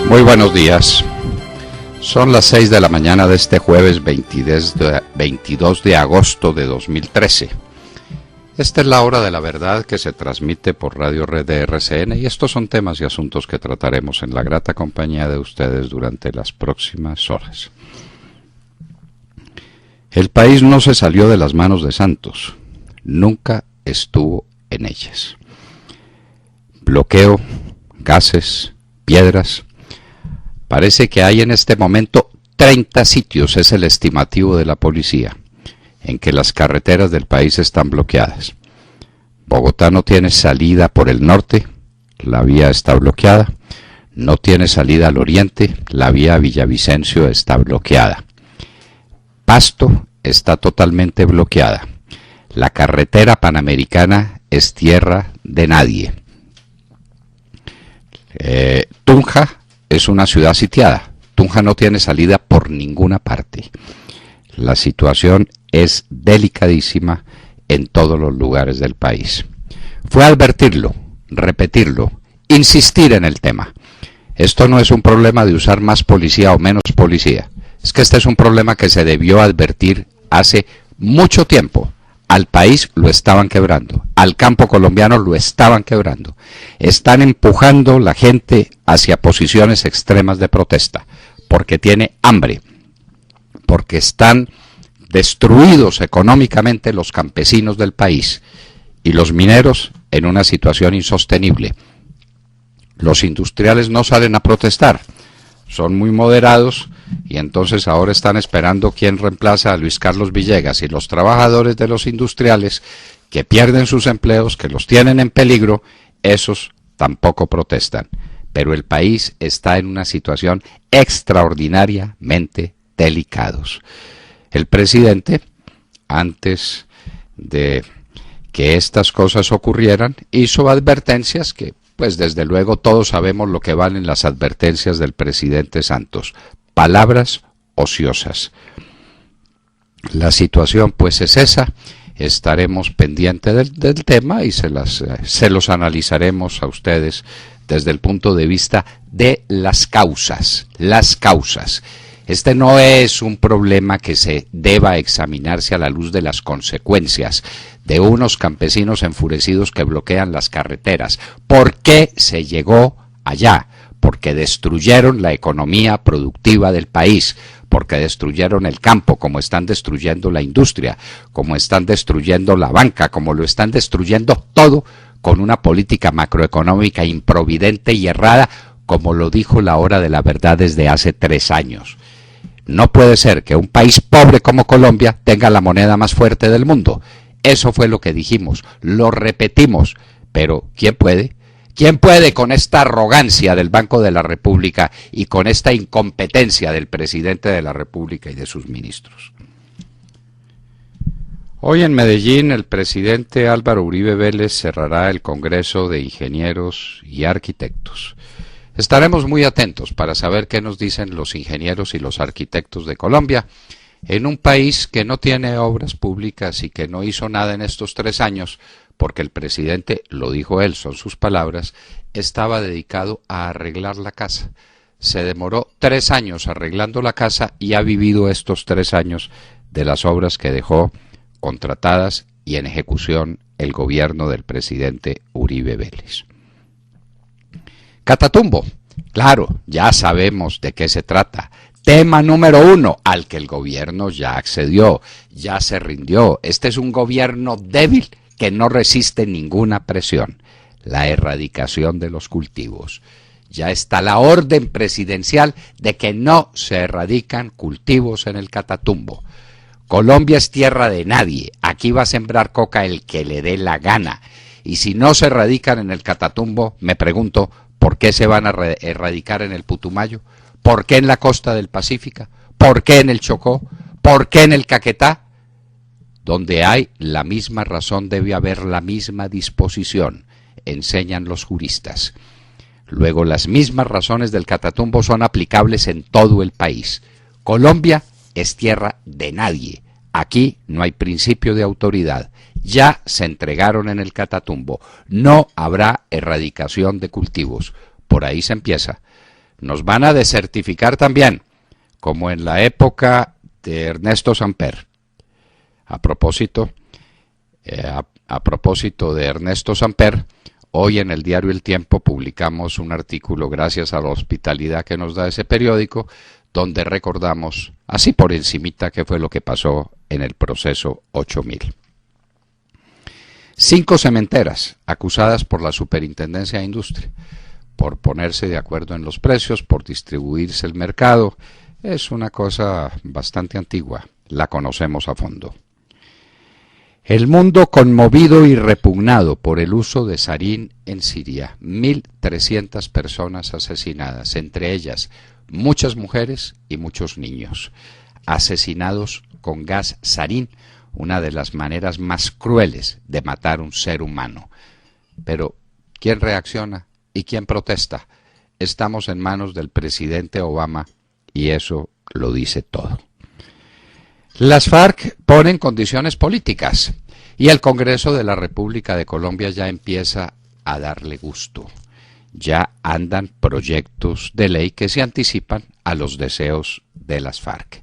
Muy buenos días. Son las 6 de la mañana de este jueves 22 de agosto de 2013. Esta es la hora de la verdad que se transmite por Radio Red de RCN y estos son temas y asuntos que trataremos en la grata compañía de ustedes durante las próximas horas. El país no se salió de las manos de Santos, nunca estuvo en ellas. Bloqueo, gases, piedras. Parece que hay en este momento 30 sitios, es el estimativo de la policía, en que las carreteras del país están bloqueadas. Bogotá no tiene salida por el norte, la vía está bloqueada. No tiene salida al oriente, la vía Villavicencio está bloqueada. Pasto está totalmente bloqueada. La carretera panamericana es tierra de nadie. Tunja es una ciudad sitiada. Tunja no tiene salida por ninguna parte. La situación es delicadísima en todos los lugares del país. Fue advertirlo, repetirlo, insistir en el tema. Esto no es un problema de usar más policía o menos policía. Es que este es un problema que se debió advertir hace mucho tiempo. Al país lo estaban quebrando, al campo colombiano lo estaban quebrando. Están empujando la gente hacia posiciones extremas de protesta, porque tiene hambre, porque están destruidos económicamente los campesinos del país y los mineros en una situación insostenible. Los industriales no salen a protestar, son muy moderados y entonces ahora están esperando quién reemplaza a Luis Carlos Villegas, y los trabajadores de los industriales que pierden sus empleos, que los tienen en peligro, esos tampoco protestan. Pero el país está en una situación extraordinariamente delicados. El presidente, antes de que estas cosas ocurrieran, hizo advertencias que, pues desde luego todos sabemos lo que valen las advertencias del presidente Santos. Palabras ociosas. La situación pues es esa. Estaremos pendientes del tema y se los analizaremos a ustedes desde el punto de vista de las causas. Las causas. Este no es un problema que se deba examinarse a la luz de las consecuencias de unos campesinos enfurecidos que bloquean las carreteras. ¿Por qué se llegó allá? Porque destruyeron la economía productiva del país, porque destruyeron el campo, como están destruyendo la industria, como están destruyendo la banca, como lo están destruyendo todo con una política macroeconómica improvidente y errada, como lo dijo la hora de la verdad desde hace 3 años. No puede ser que un país pobre como Colombia tenga la moneda más fuerte del mundo. Eso fue lo que dijimos, lo repetimos, pero ¿quién puede? ¿Quién puede con esta arrogancia del Banco de la República y con esta incompetencia del presidente de la República y de sus ministros? Hoy en Medellín el presidente Álvaro Uribe Vélez cerrará el Congreso de Ingenieros y Arquitectos. Estaremos muy atentos para saber qué nos dicen los ingenieros y los arquitectos de Colombia, en un país que no tiene obras públicas y que no hizo nada en estos 3 años, porque el presidente, lo dijo él, son sus palabras, estaba dedicado a arreglar la casa. Se demoró 3 años arreglando la casa y ha vivido estos 3 años de las obras que dejó contratadas y en ejecución el gobierno del presidente Uribe Vélez. Catatumbo, claro, ya sabemos de qué se trata. Tema número 1, al que el gobierno ya accedió, ya se rindió. Este es un gobierno débil que no resiste ninguna presión. La erradicación de los cultivos. Ya está la orden presidencial de que no se erradican cultivos en el Catatumbo. Colombia es tierra de nadie. Aquí va a sembrar coca el que le dé la gana. Y si no se erradican en el Catatumbo, me pregunto, ¿por qué se van a erradicar en el Putumayo? ¿Por qué en la costa del Pacífico? ¿Por qué en el Chocó? ¿Por qué en el Caquetá? Donde hay la misma razón debe haber la misma disposición, enseñan los juristas. Luego las mismas razones del Catatumbo son aplicables en todo el país. Colombia es tierra de nadie. Aquí no hay principio de autoridad. ya se entregaron en el Catatumbo. No habrá erradicación de cultivos. Por ahí se empieza. Nos van a desertificar también, como en la época de Ernesto Samper. A propósito de Ernesto Samper, hoy en el diario El Tiempo publicamos un artículo, gracias a la hospitalidad que nos da ese periódico, donde recordamos, así por encimita, qué fue lo que pasó en el proceso 8000. 5 cementeras acusadas por la Superintendencia de Industria por ponerse de acuerdo en los precios, por distribuirse el mercado. Es una cosa bastante antigua, la conocemos a fondo. El mundo conmovido y repugnado por el uso de sarín en Siria. 1.300 personas asesinadas, entre ellas muchas mujeres y muchos niños, asesinados con gas sarín, una de las maneras más crueles de matar un ser humano. Pero, ¿quién reacciona y quién protesta? Estamos en manos del presidente Obama y eso lo dice todo. Las FARC ponen condiciones políticas y el Congreso de la República de Colombia ya empieza a darle gusto. Ya andan proyectos de ley que se anticipan a los deseos de las FARC.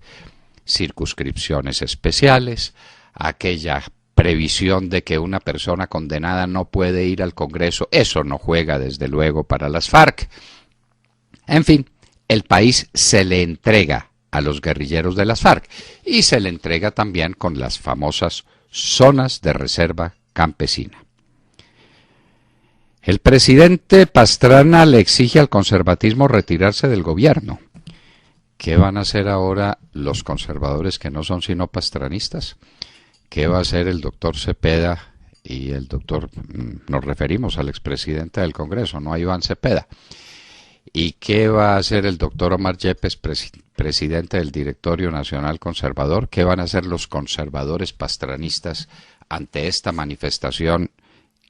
Circunscripciones especiales, aquella previsión de que una persona condenada no puede ir al Congreso, eso no juega desde luego para las FARC. En fin, el país se le entrega a los guerrilleros de las FARC y se le entrega también con las famosas zonas de reserva campesina. El presidente Pastrana le exige al conservatismo retirarse del gobierno. ¿Qué van a hacer ahora los conservadores que no son sino pastranistas? ¿Qué va a hacer el doctor Cepeda y el doctor, nos referimos al expresidente del Congreso, no a Iván Cepeda? ¿Y qué va a hacer el doctor Omar Yepes, presidente del Directorio Nacional Conservador? ¿Qué van a hacer los conservadores pastranistas ante esta manifestación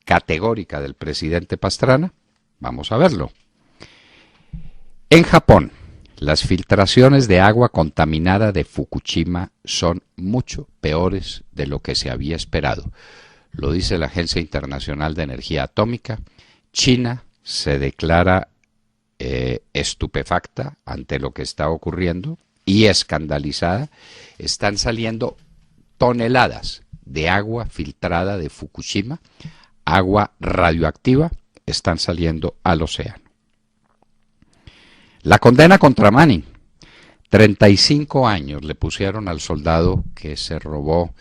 categórica del presidente Pastrana? Vamos a verlo. En Japón, las filtraciones de agua contaminada de Fukushima son mucho peores de lo que se había esperado. Lo dice la Agencia Internacional de Energía Atómica. China se declara estupefacta ante lo que está ocurriendo y escandalizada. Están saliendo toneladas de agua filtrada de Fukushima, agua radioactiva, están saliendo al océano. La condena contra Manning, 35 años le pusieron al soldado que se robó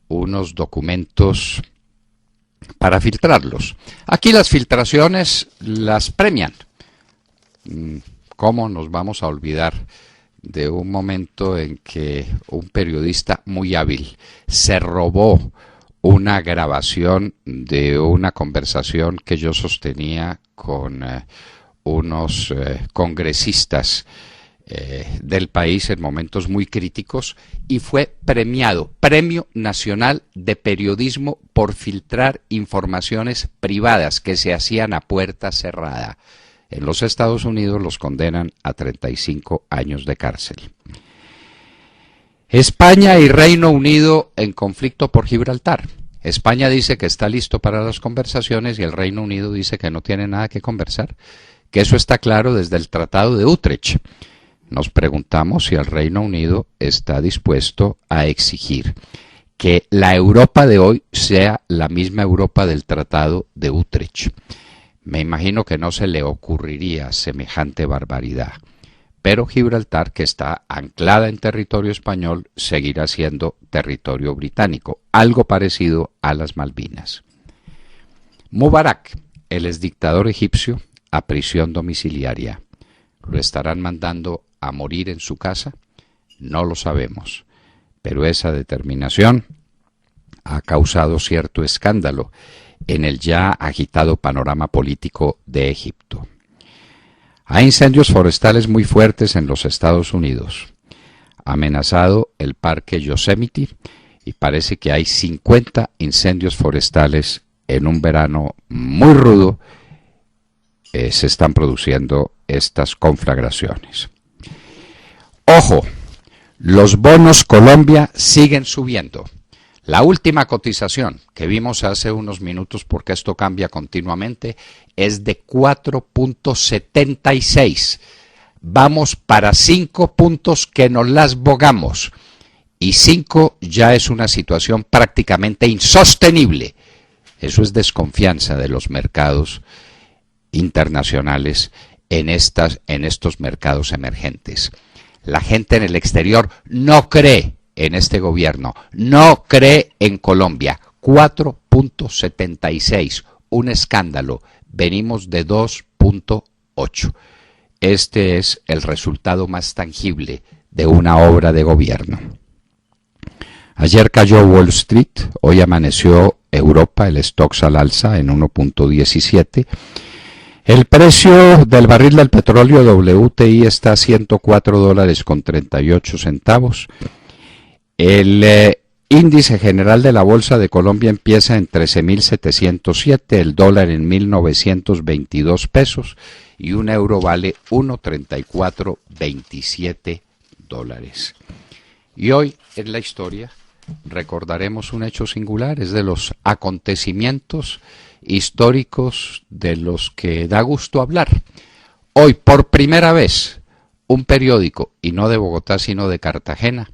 unos documentos para filtrarlos. Aquí las filtraciones las premian. ¿Cómo nos vamos a olvidar de un momento en que un periodista muy hábil se robó una grabación de una conversación que yo sostenía con unos congresistas del país en momentos muy críticos y fue premiado, Premio Nacional de Periodismo por filtrar informaciones privadas que se hacían a puerta cerrada? En los Estados Unidos los condenan a 35 años de cárcel. España y Reino Unido en conflicto por Gibraltar. España dice que está listo para las conversaciones y el Reino Unido dice que no tiene nada que conversar, que eso está claro desde el Tratado de Utrecht. Nos preguntamos si el Reino Unido está dispuesto a exigir que la Europa de hoy sea la misma Europa del Tratado de Utrecht. Me imagino que no se le ocurriría semejante barbaridad. Pero Gibraltar, que está anclada en territorio español, seguirá siendo territorio británico, algo parecido a las Malvinas. Mubarak, el exdictador egipcio, a prisión domiciliaria. ¿Lo estarán mandando a morir en su casa? No lo sabemos, pero esa determinación ha causado cierto escándalo en el ya agitado panorama político de Egipto. Hay incendios forestales muy fuertes en los Estados Unidos. Ha amenazado el parque Yosemite y parece que hay 50 incendios forestales en un verano muy rudo. Se están produciendo estas conflagraciones. ¡Ojo! Los bonos Colombia siguen subiendo. La última cotización que vimos hace unos minutos, porque esto cambia continuamente, es de 4.76. Vamos para 5 puntos que nos las bogamos. Y 5 ya es una situación prácticamente insostenible. Eso es desconfianza de los mercados internacionales en estos mercados emergentes. La gente en el exterior no cree en este gobierno, no cree en Colombia. 4.76, un escándalo. Venimos de 2.8. Este es el resultado más tangible de una obra de gobierno. Ayer cayó Wall Street, hoy amaneció Europa, el Stoxx al alza en 1.17. El precio del barril del petróleo WTI está a $104.38. El índice general de la Bolsa de Colombia empieza en 13.707, el dólar en 1.922 pesos y un euro vale 1.3427 dólares. Y hoy en la historia recordaremos un hecho singular, es de los acontecimientos históricos de los que da gusto hablar. Hoy, por primera vez, un periódico, y no de Bogotá, sino de Cartagena,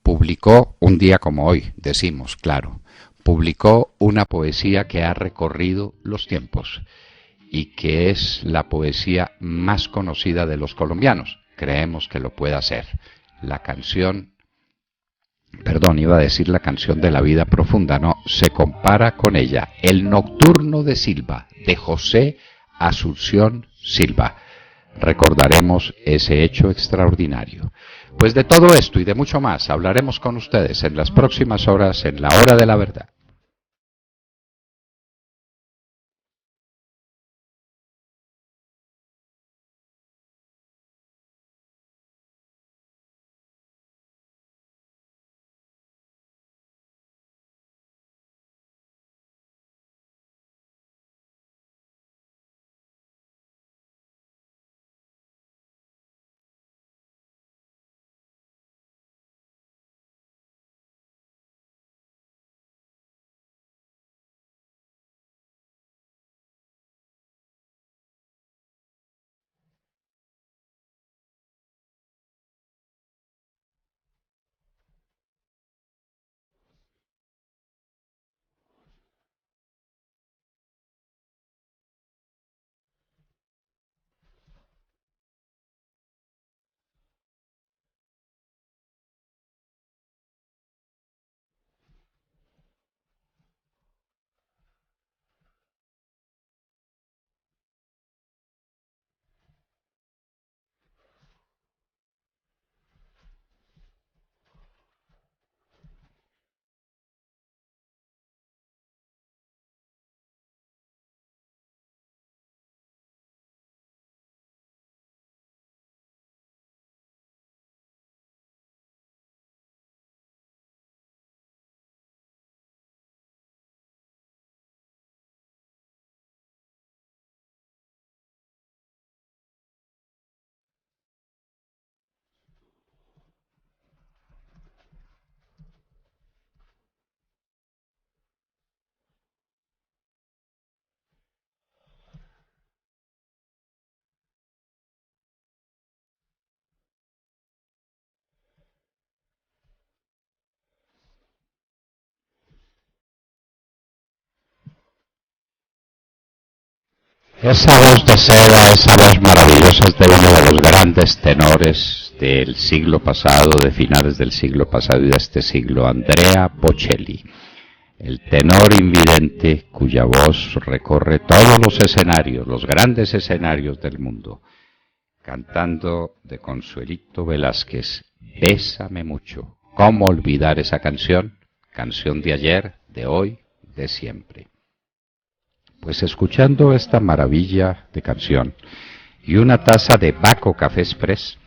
publicó, un día como hoy, decimos, claro, publicó una poesía que ha recorrido los tiempos y que es la poesía más conocida de los colombianos. Creemos que lo puede hacer. La canción, iba a decir la canción de la vida profunda, no, se compara con ella, El Nocturno de Silva, de José Asunción Silva. Recordaremos ese hecho extraordinario. Pues de todo esto y de mucho más hablaremos con ustedes en las próximas horas en la Hora de la Verdad. Esa voz de seda, esa voz maravillosa es de uno de los grandes tenores del siglo pasado, de finales del siglo pasado y de este siglo, Andrea Bocelli. El tenor invidente cuya voz recorre todos los escenarios, los grandes escenarios del mundo, cantando de Consuelito Velázquez, Bésame mucho. ¿Cómo olvidar esa canción? Canción de ayer, de hoy, de siempre. Pues escuchando esta maravilla de canción y una taza de Baco Café Express,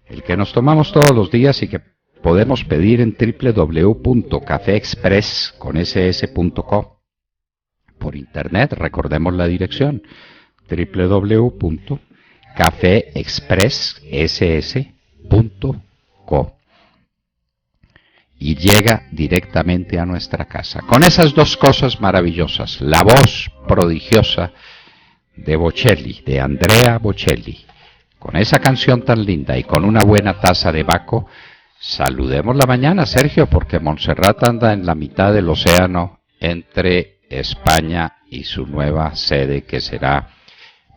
el que nos tomamos todos los días y que podemos pedir en www.cafeexpress.com por internet, recordemos la dirección www.cafeexpress.com. y llega directamente a nuestra casa. Con esas dos cosas maravillosas, la voz prodigiosa de Bocelli, de Andrea Bocelli, con esa canción tan linda y con una buena taza de Baco, saludemos la mañana, Sergio, porque Montserrat anda en la mitad del océano entre España y su nueva sede, que será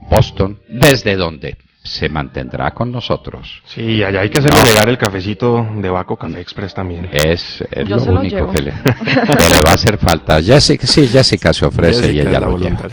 Boston, desde donde se mantendrá con nosotros. Sí, allá hay que hacerle llegar el cafecito de Baco Café Express también. Es lo único que le va a hacer falta. Jessica, sí, Jessica se ofrece, Jessica, y ella lo lleva.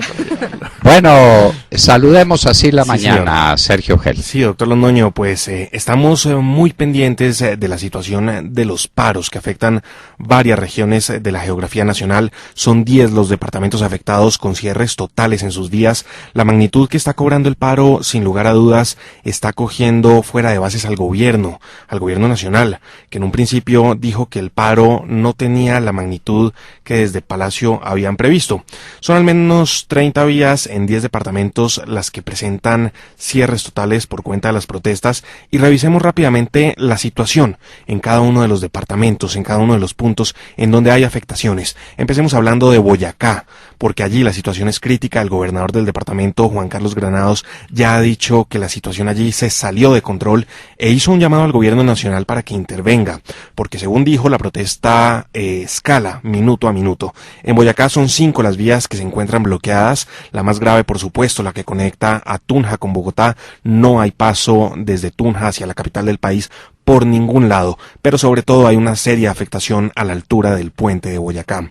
Bueno, saludemos así la mañana, señor Sergio Gel. Sí, doctor Londoño, pues estamos muy pendientes de la situación de los paros que afectan varias regiones de la geografía nacional. Son 10 los departamentos afectados con cierres totales en sus vías. La magnitud que está cobrando el paro, sin lugar a dudas, está cogiendo fuera de bases al gobierno nacional, que en un principio dijo que el paro no tenía la magnitud que desde Palacio habían previsto. Son al menos 30 vías en 10 departamentos las que presentan cierres totales por cuenta de las protestas, y revisemos rápidamente la situación en cada uno de los departamentos, en cada uno de los puntos en donde hay afectaciones. Empecemos hablando de Boyacá, porque allí la situación es crítica. El gobernador del departamento, Juan Carlos Granados, ya ha dicho que la situación allí se salió de control e hizo un llamado al gobierno nacional para que intervenga, porque según dijo, la protesta escala minuto a minuto. En Boyacá son 5 las vías que se encuentran bloqueadas. La más grave, por supuesto, la que conecta a Tunja con Bogotá. No hay paso desde Tunja hacia la capital del país por ningún lado, pero sobre todo hay una seria afectación a la altura del puente de Boyacá.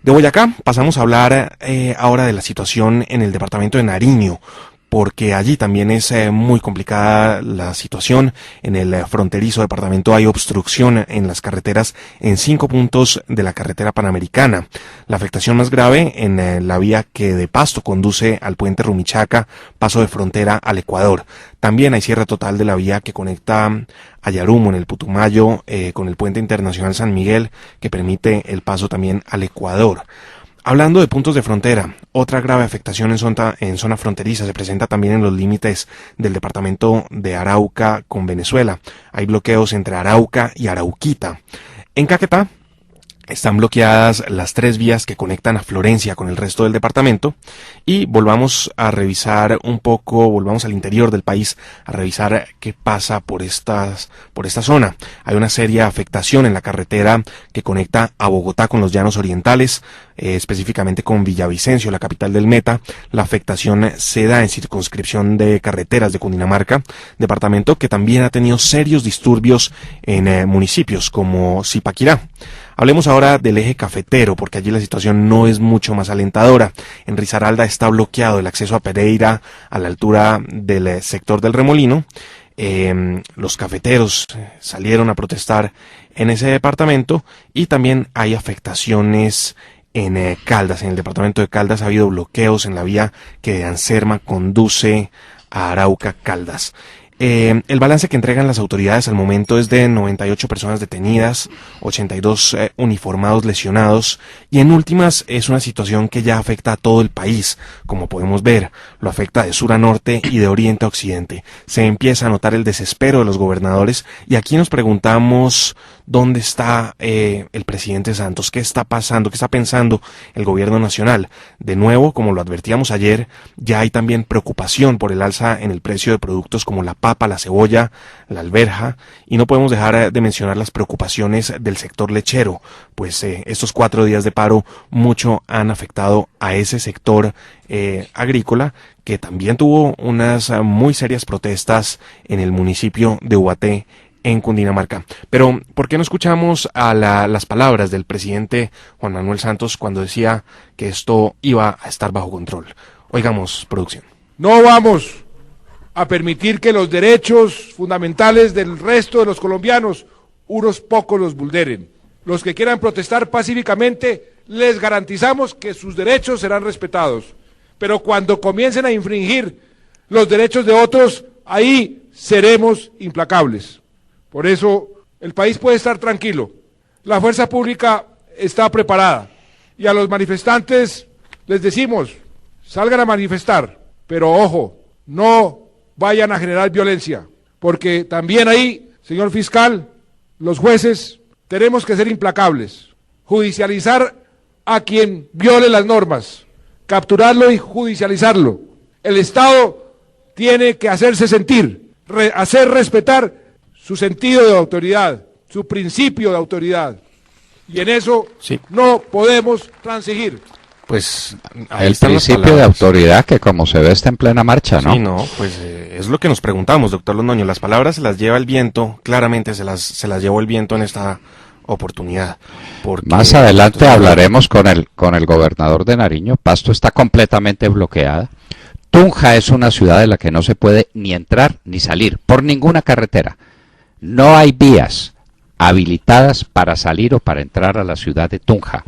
De Boyacá pasamos a hablar ahora de la situación en el departamento de Nariño, porque allí también es muy complicada la situación. En el fronterizo departamento hay obstrucción en las carreteras en 5 puntos de la carretera panamericana. La afectación más grave en la vía que de Pasto conduce al puente Rumichaca, paso de frontera al Ecuador. También hay cierre total de la vía que conecta a Yarumo en el Putumayo con el puente internacional San Miguel, que permite el paso también al Ecuador. Hablando de puntos de frontera, otra grave afectación en zona fronteriza se presenta también en los límites del departamento de Arauca con Venezuela. Hay bloqueos entre Arauca y Arauquita. En Caquetá están bloqueadas las 3 vías que conectan a Florencia con el resto del departamento. Y volvamos a revisar un poco, volvamos al interior del país a revisar qué pasa por esta zona. Hay una seria afectación en la carretera que conecta a Bogotá con los Llanos Orientales, específicamente con Villavicencio, la capital del Meta. La afectación se da en circunscripción de carreteras de Cundinamarca, departamento que también ha tenido serios disturbios en municipios como Zipaquirá. Hablemos ahora del eje cafetero, porque allí la situación no es mucho más alentadora. En Risaralda está bloqueado el acceso a Pereira a la altura del sector del Remolino. Los cafeteros salieron a protestar en ese departamento, y también hay afectaciones en Caldas. En el departamento de Caldas ha habido bloqueos en la vía que de Anserma conduce a Arauca Caldas. El balance que entregan las autoridades al momento es de 98 personas detenidas, 82 uniformados lesionados, y en últimas es una situación que ya afecta a todo el país. Como podemos ver, lo afecta de sur a norte y de oriente a occidente. Se empieza a notar el desespero de los gobernadores, y aquí nos preguntamos dónde está el presidente Santos, qué está pasando, qué está pensando el gobierno nacional. De nuevo, como lo advertíamos ayer, ya hay también preocupación por el alza en el precio de productos como la papa, la cebolla, la alberja, y no podemos dejar de mencionar las preocupaciones del sector lechero, pues estos 4 días de paro mucho han afectado a ese sector agrícola, que también tuvo unas muy serias protestas en el municipio de Ubaté, en Cundinamarca. Pero, ¿por qué no escuchamos a las palabras del presidente Juan Manuel Santos cuando decía que esto iba a estar bajo control? Oigamos, producción. No vamos a permitir que los derechos fundamentales del resto de los colombianos, unos pocos los vulneren. Los que quieran protestar pacíficamente, les garantizamos que sus derechos serán respetados. Pero cuando comiencen a infringir los derechos de otros, ahí seremos implacables. Por eso, el país puede estar tranquilo. La fuerza pública está preparada. Y a los manifestantes les decimos, salgan a manifestar, pero ojo, no vayan a generar violencia, porque también ahí, señor fiscal, los jueces tenemos que ser implacables, judicializar a quien viole las normas, capturarlo y judicializarlo. El Estado tiene que hacerse sentir, hacer respetar su sentido de autoridad, su principio de autoridad. Y en eso sí, no podemos transigir. pues ahí El están las principio de palabras. autoridad que, como se ve, está en plena marcha, ¿no? Sí, no, pues es lo que nos preguntamos, doctor Londoño. Las palabras se las lleva el viento, claramente se las llevó el viento en esta oportunidad. Porque Más adelante entonces, hablaremos con el gobernador de Nariño. Pasto está completamente bloqueada. Tunja es una ciudad de la que no se puede ni entrar ni salir por ninguna carretera. No hay vías habilitadas para salir o para entrar a la ciudad de Tunja.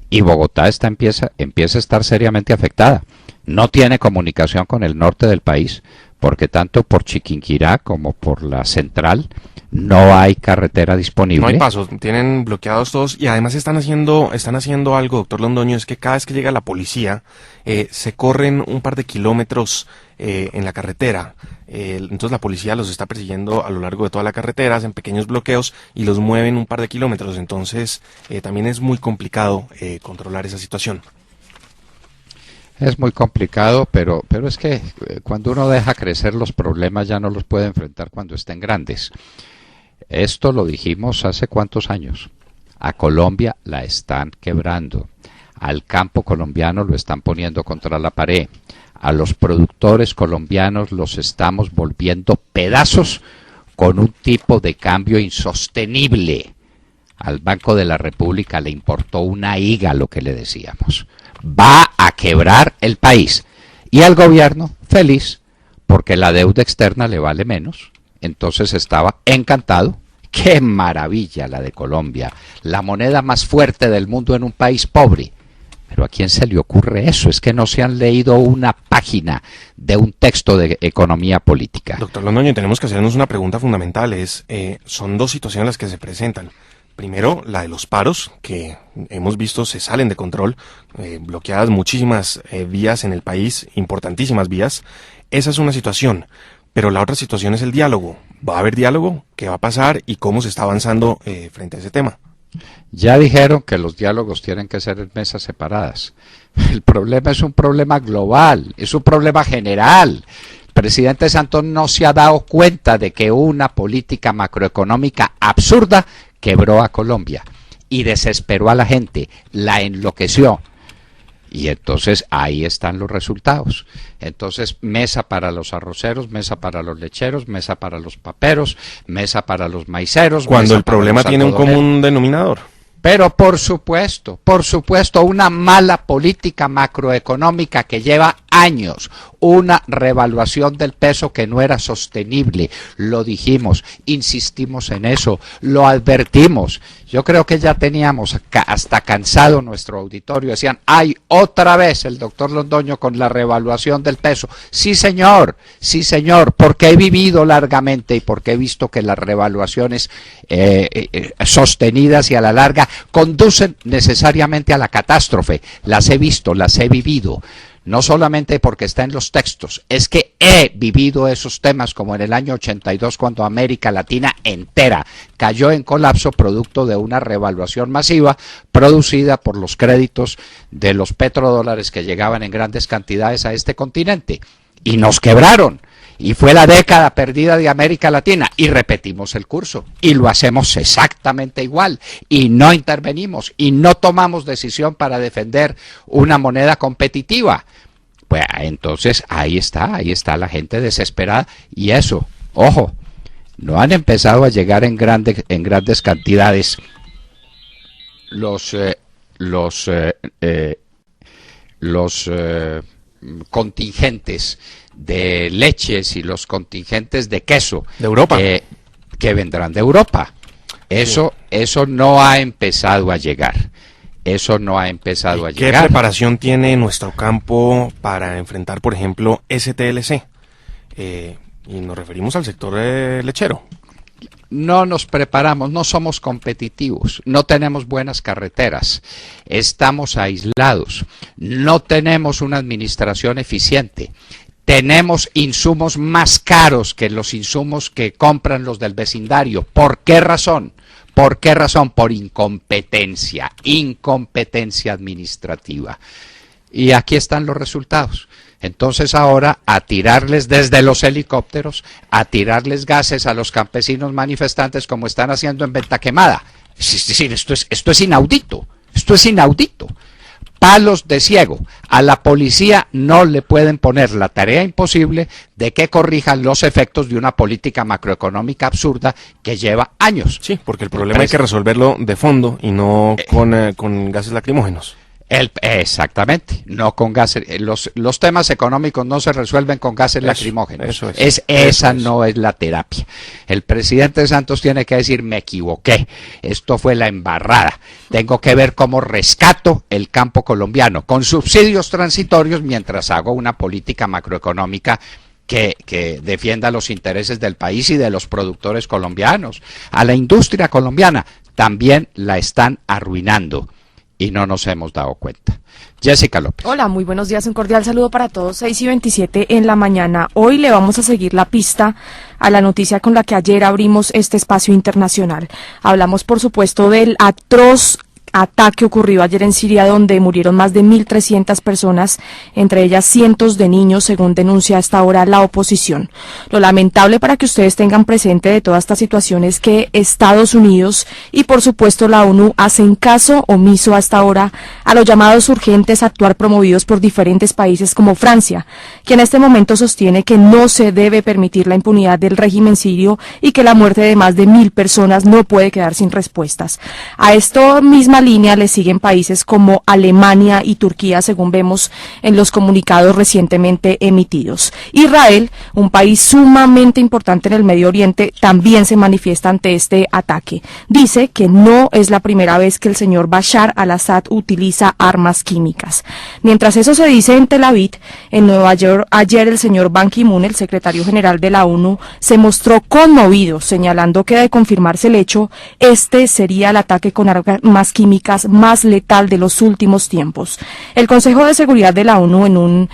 Y Bogotá empieza a estar seriamente afectada. No tiene comunicación con el norte del país, porque tanto por Chiquinquirá como por la central no hay carretera disponible. no hay pasos, tienen bloqueados todos y además están haciendo algo, doctor Londoño, es que cada vez que llega la policía se corren un par de kilómetros en la carretera. Entonces la policía los está persiguiendo a lo largo de toda la carretera, hacen pequeños bloqueos y los mueven un par de kilómetros. Entonces también es muy complicado controlar esa situación. Es muy complicado, pero es que cuando uno deja crecer los problemas ya no los puede enfrentar cuando estén grandes. Esto lo dijimos hace cuántos años. A Colombia la están quebrando. Al campo colombiano lo están poniendo contra la pared. A los productores colombianos los estamos volviendo pedazos con un tipo de cambio insostenible. Al Banco de la República le importó una higa lo que le decíamos. Va a quebrar el país. Y al gobierno, feliz, porque la deuda externa le vale menos. Entonces estaba encantado. ¡Qué maravilla la de Colombia! La moneda más fuerte del mundo en un país pobre. Pero ¿a quién se le ocurre eso? Es que no se han leído una página de un texto de economía política. Doctor Londoño, tenemos que hacernos una pregunta fundamental. Son dos situaciones las que se presentan. Primero, la de los paros, que hemos visto se salen de control, bloqueadas muchísimas vías en el país, importantísimas vías. Esa es una situación. Pero la otra situación es el diálogo. ¿Va a haber diálogo? ¿Qué va a pasar? ¿Y cómo se está avanzando frente a ese tema? Ya dijeron que los diálogos tienen que ser en mesas separadas. El problema es un problema global, es un problema general. El presidente Santos no se ha dado cuenta de que una política macroeconómica absurda quebró a Colombia y desesperó a la gente, la enloqueció. Y entonces ahí están los resultados. Entonces, mesa para los arroceros, mesa para los lecheros, mesa para los paperos, mesa para los maiceros. Cuando el problema tiene un común denominador. Pero por supuesto, una mala política macroeconómica que lleva años, una revaluación del peso que no era sostenible, lo dijimos, insistimos en eso, lo advertimos. Yo creo que ya teníamos hasta cansado nuestro auditorio, decían, ¡ay, otra vez el doctor Londoño con la revaluación del peso! Sí señor, porque he vivido largamente y porque he visto que las revaluaciones sostenidas y a la larga conducen necesariamente a la catástrofe. Las he visto, las he vivido. No solamente porque está en los textos, es que he vivido esos temas como en el año 82 cuando América Latina entera cayó en colapso producto de una revaluación masiva producida por los créditos de los petrodólares que llegaban en grandes cantidades a este continente y nos quebraron. Y fue la década perdida de América Latina y repetimos el curso y lo hacemos exactamente igual y no intervenimos y no tomamos decisión para defender una moneda competitiva. Pues entonces ahí está la gente desesperada y eso, ojo, no han empezado a llegar en grandes cantidades los contingentes de leches y los contingentes de queso de Europa que vendrán de Europa. Eso no ha empezado a llegar. Eso no ha empezado a llegar. ¿Qué preparación tiene nuestro campo para enfrentar, por ejemplo, STLC? Y nos referimos al sector lechero. No nos preparamos, no somos competitivos, no tenemos buenas carreteras, estamos aislados, no tenemos una administración eficiente. Tenemos insumos más caros que los insumos que compran los del vecindario. ¿Por qué razón? ¿Por qué razón? Por incompetencia administrativa. Y aquí están los resultados. Entonces ahora a tirarles desde los helicópteros, a tirarles gases a los campesinos manifestantes como están haciendo en Venta Quemada. Es decir, esto es inaudito, Palos de ciego. A la policía no le pueden poner la tarea imposible de que corrijan los efectos de una política macroeconómica absurda que lleva años. Sí, porque el problema hay que resolverlo de fondo y no con gases lacrimógenos. Exactamente, no con gases. Los temas económicos no se resuelven con gases lacrimógenos. Esa no es la terapia. El presidente Santos tiene que decir: me equivoqué, esto fue la embarrada. Tengo que ver cómo rescato el campo colombiano con subsidios transitorios mientras hago una política macroeconómica que defienda los intereses del país y de los productores colombianos. A la industria colombiana también la están arruinando. Y no nos hemos dado cuenta. Jessica López. Hola, muy buenos días, un cordial saludo para todos, 6:27 en la mañana. Hoy le vamos a seguir la pista a la noticia con la que ayer abrimos este espacio internacional. Hablamos, por supuesto, del atroz ataque ocurrido ayer en Siria, donde murieron más de 1.300 personas, entre ellas cientos de niños, según denuncia hasta ahora la oposición. Lo lamentable, para que ustedes tengan presente de toda esta situación, es que Estados Unidos y por supuesto la ONU hacen caso omiso hasta ahora a los llamados urgentes a actuar promovidos por diferentes países como Francia, que en este momento sostiene que no se debe permitir la impunidad del régimen sirio y que la muerte de más de 1.000 personas no puede quedar sin respuestas. A esto misma línea le siguen países como Alemania y Turquía, según vemos en los comunicados recientemente emitidos. Israel, un país sumamente importante en el Medio Oriente, también se manifiesta ante este ataque. Dice que no es la primera vez que el señor Bashar al-Assad utiliza armas químicas. Mientras eso se dice en Tel Aviv, en Nueva York, ayer el señor Ban Ki-moon, el secretario general de la ONU, se mostró conmovido, señalando que de confirmarse el hecho, este sería el ataque con armas químicas más letal de los últimos tiempos. El Consejo de Seguridad de la ONU, en un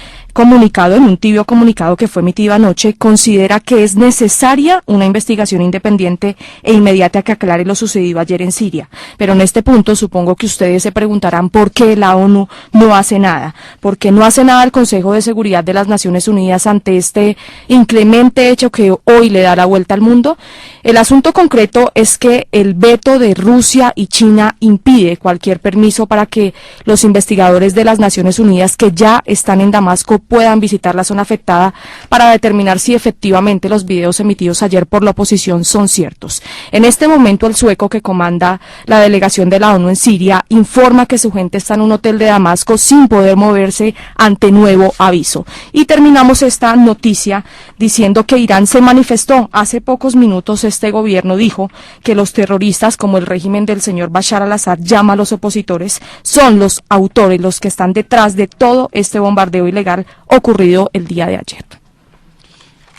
tibio comunicado que fue emitido anoche, considera que es necesaria una investigación independiente e inmediata que aclare lo sucedido ayer en Siria. Pero en este punto supongo que ustedes se preguntarán por qué la ONU no hace nada. ¿Por qué no hace nada el Consejo de Seguridad de las Naciones Unidas ante este inclemente hecho que hoy le da la vuelta al mundo? El asunto concreto es que el veto de Rusia y China impide cualquier permiso para que los investigadores de las Naciones Unidas que ya están en Damasco puedan visitar la zona afectada para determinar si efectivamente los videos emitidos ayer por la oposición son ciertos. En este momento, el sueco que comanda la delegación de la ONU en Siria informa que su gente está en un hotel de Damasco sin poder moverse ante nuevo aviso. Y terminamos esta noticia diciendo que Irán se manifestó. Hace pocos minutos este gobierno dijo que los terroristas, como el régimen del señor Bashar al-Assad llama a los opositores, son los autores, los que están detrás de todo este bombardeo ilegal ocurrido el día de ayer.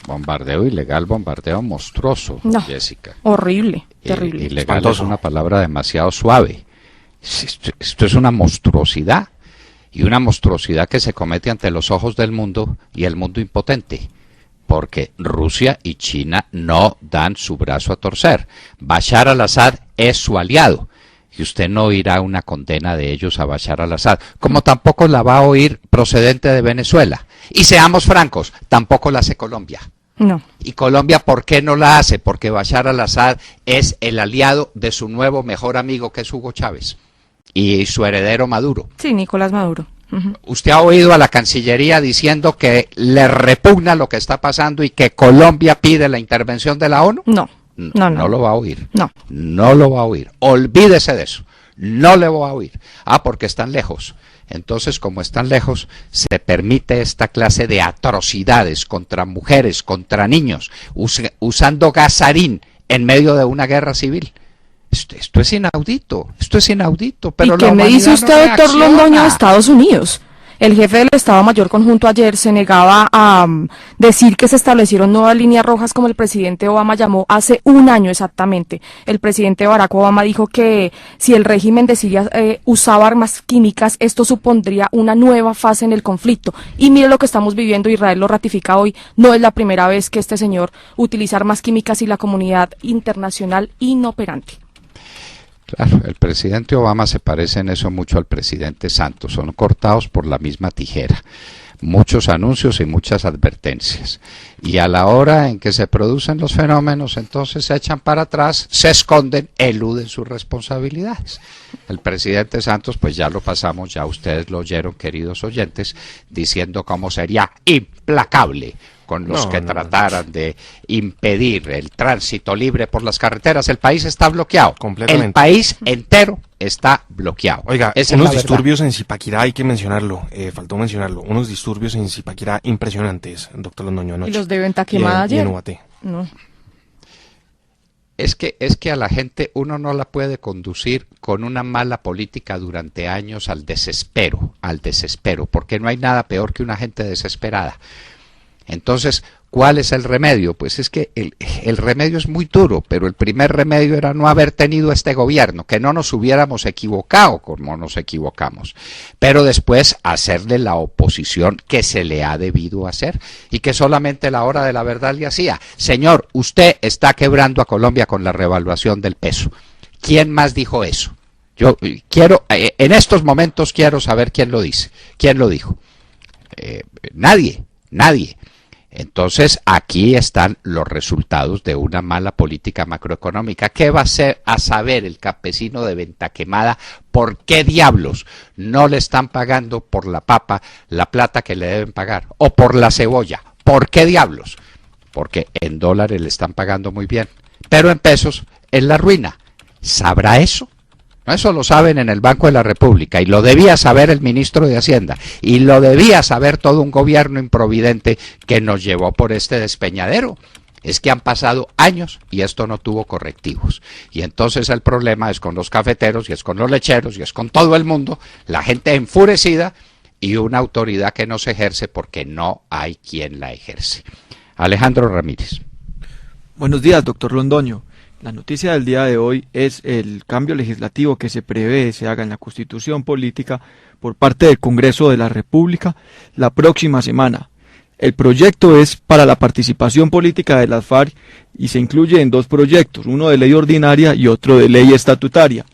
Bombardeo ilegal, bombardeo monstruoso, no, Jessica. Horrible, terrible. Ilegal espantoso. Es una palabra demasiado suave. Esto es una monstruosidad, y una monstruosidad que se comete ante los ojos del mundo y el mundo impotente, porque Rusia y China no dan su brazo a torcer. Bashar al-Assad es su aliado, y usted no oirá una condena de ellos a Bashar al-Assad, como tampoco la va a oír procedente de Venezuela. Y seamos francos, tampoco la hace Colombia. No. ¿Y Colombia por qué no la hace? Porque Bashar al-Assad es el aliado de su nuevo mejor amigo, que es Hugo Chávez, y su heredero Maduro. Sí, Nicolás Maduro. ¿Usted ha oído a la Cancillería diciendo que le repugna lo que está pasando y que Colombia pide la intervención de la ONU? No. No lo va a oír. No lo va a oír. Olvídese de eso. No le va a oír. Porque están lejos. Entonces, como están lejos, se permite esta clase de atrocidades contra mujeres, contra niños, usando gasarín en medio de una guerra civil. Esto es inaudito. Pero ¿y qué me dice usted, doctor Londoño, de Estados Unidos? El jefe del Estado Mayor Conjunto ayer se negaba a decir que se establecieron nuevas líneas rojas, como el presidente Obama llamó hace un año exactamente. El presidente Barack Obama dijo que si el régimen de Siria usaba armas químicas, esto supondría una nueva fase en el conflicto. Y mire lo que estamos viviendo, Israel lo ratifica hoy. No es la primera vez que este señor utiliza armas químicas y la comunidad internacional inoperante. Claro, el presidente Obama se parece en eso mucho al presidente Santos, son cortados por la misma tijera. Muchos anuncios y muchas advertencias. Y a la hora en que se producen los fenómenos, entonces se echan para atrás, se esconden, eluden sus responsabilidades. El presidente Santos, pues ya lo pasamos, ya ustedes lo oyeron, queridos oyentes, diciendo cómo sería implacable con los que trataran de impedir el tránsito libre por las carreteras. El país está bloqueado. Completamente. El país entero está bloqueado. Oiga, esa unos es la disturbios en Zipaquirá, hay que mencionarlo, faltó mencionarlo, unos disturbios en Zipaquirá impresionantes, doctor Londoño, anoche. ¿Y los de Venta Quemada y en ayer? Ubaté. No. Es que a la gente uno no la puede conducir con una mala política durante años al desespero, porque no hay nada peor que una gente desesperada. Entonces, ¿cuál es el remedio? Pues es que el remedio es muy duro, pero el primer remedio era no haber tenido este gobierno, que no nos hubiéramos equivocado como nos equivocamos, pero después hacerle la oposición que se le ha debido hacer y que solamente la hora de la verdad le hacía. Señor, usted está quebrando a Colombia con la revaluación del peso. ¿Quién más dijo eso? Yo quiero, en estos momentos quiero saber quién lo dice, quién lo dijo. Nadie. Entonces, aquí están los resultados de una mala política macroeconómica. ¿Qué va a saber el campesino de Venta Quemada por qué diablos no le están pagando por la papa la plata que le deben pagar? O por la cebolla. ¿Por qué diablos? Porque en dólares le están pagando muy bien, pero en pesos es la ruina. ¿Sabrá eso? Eso lo saben en el Banco de la República y lo debía saber el ministro de Hacienda y lo debía saber todo un gobierno improvidente que nos llevó por este despeñadero. Es que han pasado años y esto no tuvo correctivos. Y entonces el problema es con los cafeteros y es con los lecheros y es con todo el mundo, la gente enfurecida y una autoridad que no se ejerce porque no hay quien la ejerce. Alejandro Ramírez. Buenos días, doctor Londoño. La noticia del día de hoy es el cambio legislativo que se prevé se haga en la Constitución Política por parte del Congreso de la República la próxima semana. El proyecto es para la participación política de las FARC y se incluye en dos proyectos, uno de ley ordinaria y otro de ley estatutaria.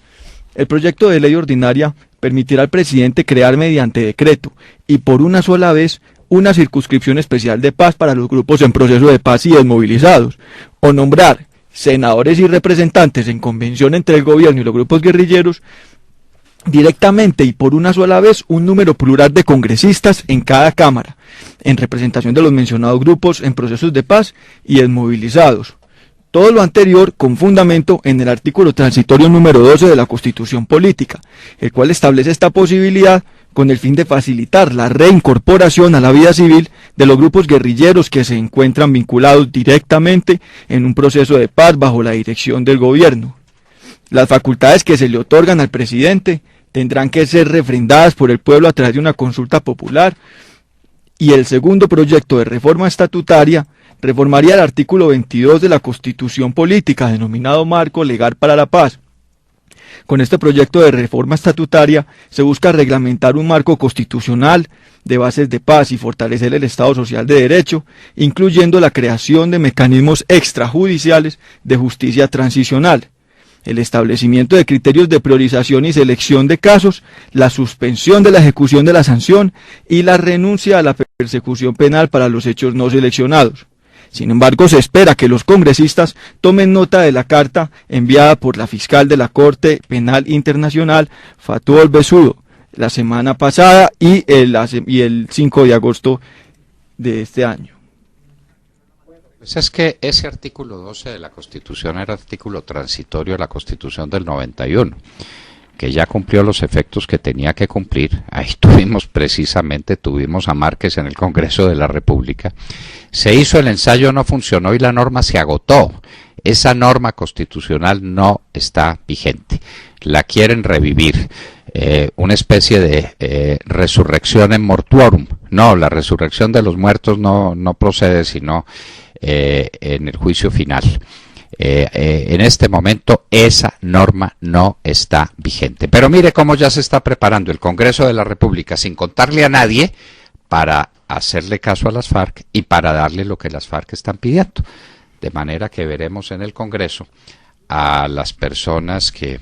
El proyecto de ley ordinaria permitirá al presidente crear mediante decreto y por una sola vez una circunscripción especial de paz para los grupos en proceso de paz y desmovilizados, o nombrar senadores y representantes en convención entre el gobierno y los grupos guerrilleros, directamente y por una sola vez un número plural de congresistas en cada cámara, en representación de los mencionados grupos en procesos de paz y desmovilizados. Todo lo anterior con fundamento en el artículo transitorio número 12 de la Constitución Política, el cual establece esta posibilidad con el fin de facilitar la reincorporación a la vida civil de los grupos guerrilleros que se encuentran vinculados directamente en un proceso de paz bajo la dirección del gobierno. Las facultades que se le otorgan al presidente tendrán que ser refrendadas por el pueblo a través de una consulta popular, y el segundo proyecto de reforma estatutaria reformaría el artículo 22 de la Constitución Política, denominado Marco Legal para la Paz. Con este proyecto de reforma estatutaria se busca reglamentar un marco constitucional de bases de paz y fortalecer el Estado Social de Derecho, incluyendo la creación de mecanismos extrajudiciales de justicia transicional, el establecimiento de criterios de priorización y selección de casos, la suspensión de la ejecución de la sanción y la renuncia a la persecución penal para los hechos no seleccionados. Sin embargo, se espera que los congresistas tomen nota de la carta enviada por la fiscal de la Corte Penal Internacional, Fatou El-Bessoudo, la semana pasada y el 5 de agosto de este año. Pues es que ese artículo 12 de la Constitución era artículo transitorio de la Constitución del 91, que ya cumplió los efectos que tenía que cumplir. Ahí tuvimos a Márquez en el Congreso de la República. Se hizo el ensayo, no funcionó y la norma se agotó. Esa norma constitucional no está vigente. La quieren revivir. Una especie de resurrección en mortuorum. No, la resurrección de los muertos no procede sino en el juicio final. En este momento esa norma no está vigente. Pero mire cómo ya se está preparando el Congreso de la República sin contarle a nadie para hacerle caso a las FARC y para darle lo que las FARC están pidiendo. De manera que veremos en el Congreso a las personas que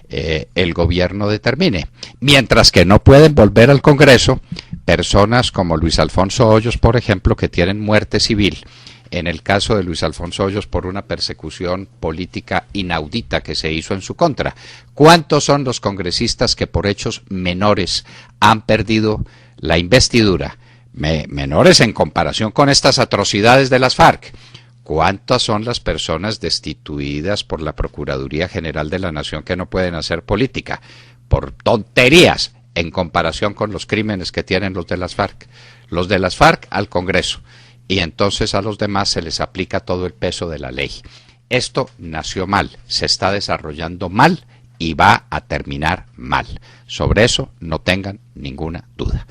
el gobierno determine. Mientras que no pueden volver al Congreso personas como Luis Alfonso Hoyos, por ejemplo, que tienen muerte civil. En el caso de Luis Alfonso Hoyos, por una persecución política inaudita que se hizo en su contra. ¿Cuántos son los congresistas que por hechos menores han perdido la investidura? Menores en comparación con estas atrocidades de las FARC. ¿Cuántas son las personas destituidas por la Procuraduría General de la Nación que no pueden hacer política? Por tonterías en comparación con los crímenes que tienen los de las FARC. Los de las FARC al Congreso. Y entonces a los demás se les aplica todo el peso de la ley. Esto nació mal, se está desarrollando mal y va a terminar mal. Sobre eso no tengan ninguna duda.